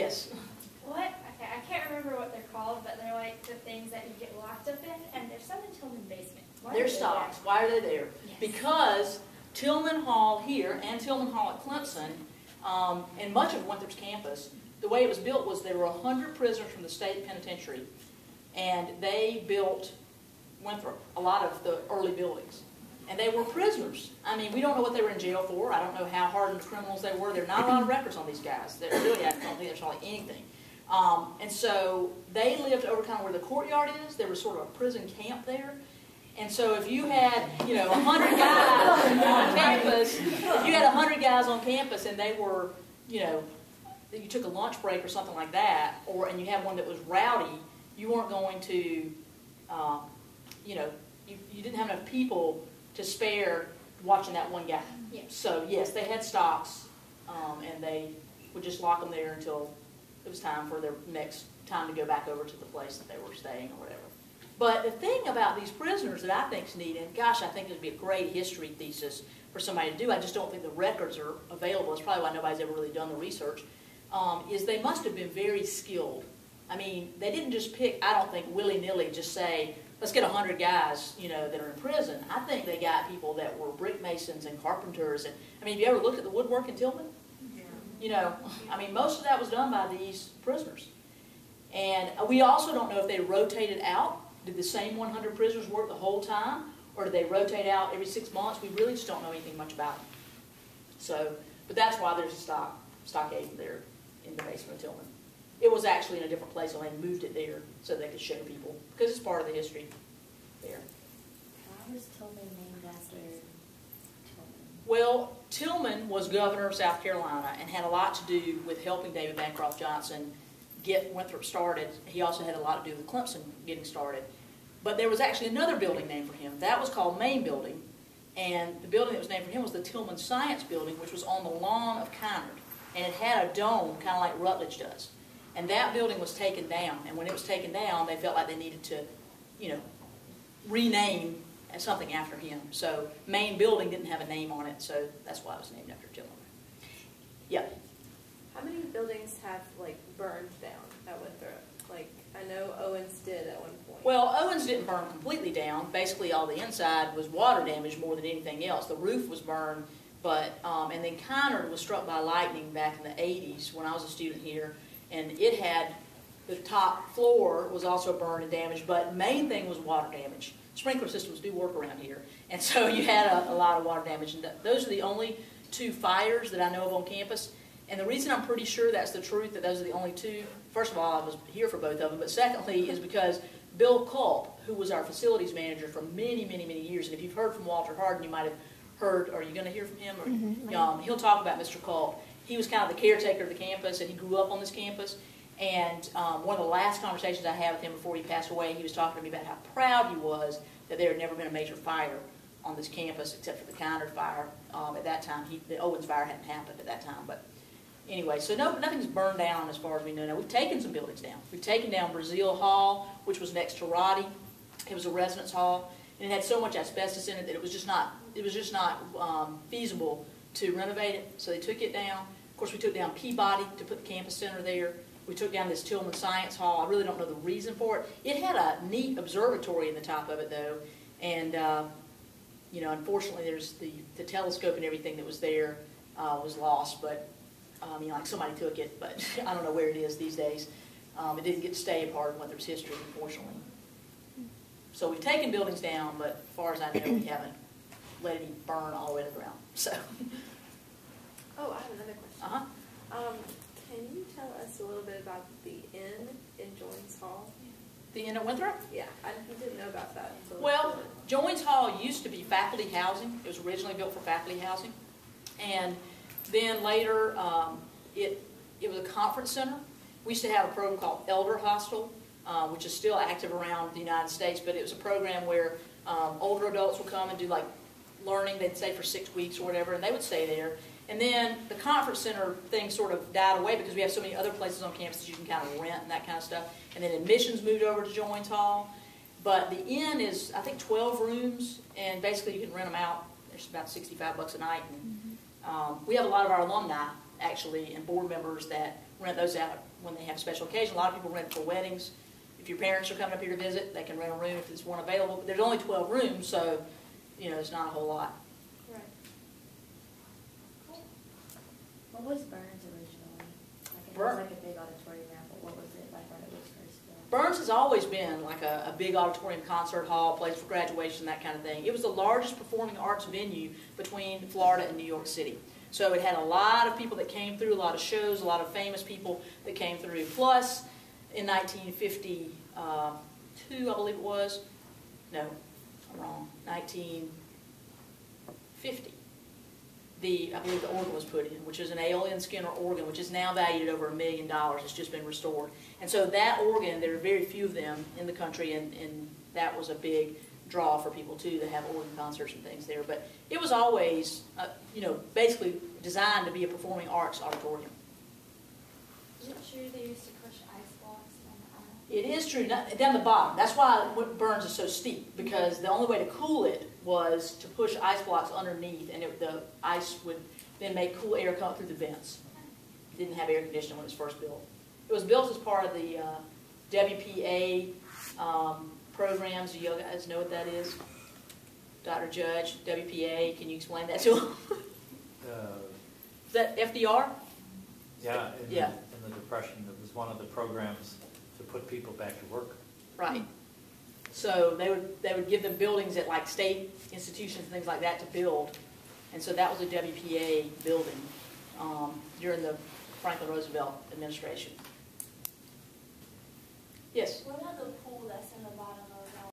Yes. What? Okay, I can't remember what they're called, but they're like the things that you get locked up in, and there's some in Tillman basement. They're stocks. Why are they there? Yes. Because Tillman Hall here and Tillman Hall at Clemson, and much of Winthrop's campus, the way it was built was there were 100 prisoners from the state penitentiary, and they built Winthrop, a lot of the early buildings. And they were prisoners. I mean, we don't know what they were in jail for. I don't know how hardened criminals they were. There are not a lot of records on these guys. They really, I don't think there's hardly anything. And so they lived over kind of where the courtyard is. There was sort of a prison camp there. And so if you had, 100 guys on campus, if you had 100 guys on campus and they were, you took a lunch break or something like that, and you had one that was rowdy, you weren't going to, you didn't have enough people to spare watching that one guy. Yeah. So yes, they had stocks, and they would just lock them there until it was time for their next time to go back over to the place that they were staying or whatever. But the thing about these prisoners that I think is neat, and gosh, I think it would be a great history thesis for somebody to do, I just don't think the records are available, it's probably why nobody's ever really done the research, is they must have been very skilled. I mean, they didn't just pick, I don't think, willy-nilly just say, let's get 100 guys, that are in prison. I think they got people that were brick masons and carpenters. And I mean, have you ever looked at the woodwork in Tillman? Yeah. I mean, most of that was done by these prisoners. And we also don't know if they rotated out. Did the same 100 prisoners work the whole time? Or did they rotate out every 6 months? We really just don't know anything much about them. So, but that's why there's a stockade there in the basement of Tillman. It was actually in a different place, and they moved it there so they could show people, because it's part of the history there. How was Tillman named after Tillman? Well, Tillman was governor of South Carolina and had a lot to do with helping David Bancroft Johnson get Winthrop started. He also had a lot to do with Clemson getting started. But there was actually another building named for him. That was called Main Building, and the building that was named for him was the Tillman Science Building, which was on the lawn of Kynard, and it had a dome, kind of like Rutledge does. And that building was taken down, and when it was taken down, they felt like they needed to, rename something after him. So Main Building didn't have a name on it, so that's why it was named after Tillman. Yeah. How many buildings have burned down at Winthrop? I know Owens did at one point. Well, Owens didn't burn completely down. Basically, all the inside was water damage more than anything else. The roof was burned, but and then Kynard was struck by lightning back in the 80s when I was a student here. And it had, the top floor was also burned and damaged, but main thing was water damage. Sprinkler systems do work around here. And so you had a lot of water damage. And those are the only 2 fires that I know of on campus. And the reason I'm pretty sure that's the truth, that those are the only 2, first of all, I was here for both of them, but secondly is because Bill Culp, who was our facilities manager for many, many, many years, and if you've heard from Walter Harden, you might have heard, are you going to hear from him? Or, he'll talk about Mr. Culp. He was kind of the caretaker of the campus, and he grew up on this campus. And one of the last conversations I had with him before he passed away, he was talking to me about how proud he was that there had never been a major fire on this campus except for the Kynard fire. At that time, the Owens fire hadn't happened at that time. But anyway, so nothing's burned down as far as we know. Now, we've taken some buildings down. We've taken down Brazil Hall, which was next to Roddy. It was a residence hall, and it had so much asbestos in it that it was just not feasible to renovate it. So they took it down. Of course, we took down Peabody to put the campus center there. We took down this Tillman Science Hall. I really don't know the reason for it. It had a neat observatory in the top of it, though, and unfortunately, there's the telescope and everything that was there was lost. But somebody took it, but I don't know where it is these days. It didn't get to stay a part of Winthrop's history, unfortunately. So we've taken buildings down, but as far as I know, we haven't let any burn all the way to the ground. So. Oh, I have another question. Can you tell us a little bit about the inn in Joines Hall? The inn at Winthrop? Yeah, I didn't know about that. Well, Joines Hall used to be faculty housing. It was originally built for faculty housing. And then later, it was a conference center. We used to have a program called Elder Hostel, which is still active around the United States, but it was a program where older adults would come and do learning. They'd stay for 6 weeks or whatever, and they would stay there. And then the conference center thing sort of died away because we have so many other places on campus that you can kind of rent and that kind of stuff. And then admissions moved over to Joines Hall. But the inn is, I think, 12 rooms, and basically you can rent them out. There's about $65 a night. And, we have a lot of our alumni, actually, and board members that rent those out when they have special occasions. A lot of people rent for weddings. If your parents are coming up here to visit, they can rent a room if there's one available. But there's only 12 rooms, so, you know, it's not a whole lot. Right. What was Burns originally? Like it was like a big auditorium now, but what was it like when it was first built? Burns has always been like a big auditorium, concert hall, place for graduation, that kind of thing. It was the largest performing arts venue between Florida and New York City. So it had a lot of people that came through, a lot of shows, a lot of famous people that came through. Plus, in 1952, I believe it was, no, I'm wrong, 1950, I believe the organ was put in, which is an A.L.N. Skinner organ, which is now valued at over $1 million. It's just been restored. And so that organ, there are very few of them in the country, and that was a big draw for people too, to have organ concerts and things there. But it was always, you know, basically designed to be a performing arts auditorium. Is it true they used to push ice blocks down the aisle? It is true, down the bottom. That's why Burns is so steep, because the only way to cool it was to push ice blocks underneath, and the ice would then make cool air come through the vents. It didn't have air conditioning when it was first built. It was built as part of the WPA programs. Do you guys know what that is? Dr. Judge, WPA, can you explain that to him? Is that FDR? Yeah, Yeah. In the Depression, it was one of the programs to put people back to work. Right. So they would give them buildings at like state institutions and things like that to build. And so that was a WPA building during the Franklin Roosevelt administration. Yes? What about the pool that's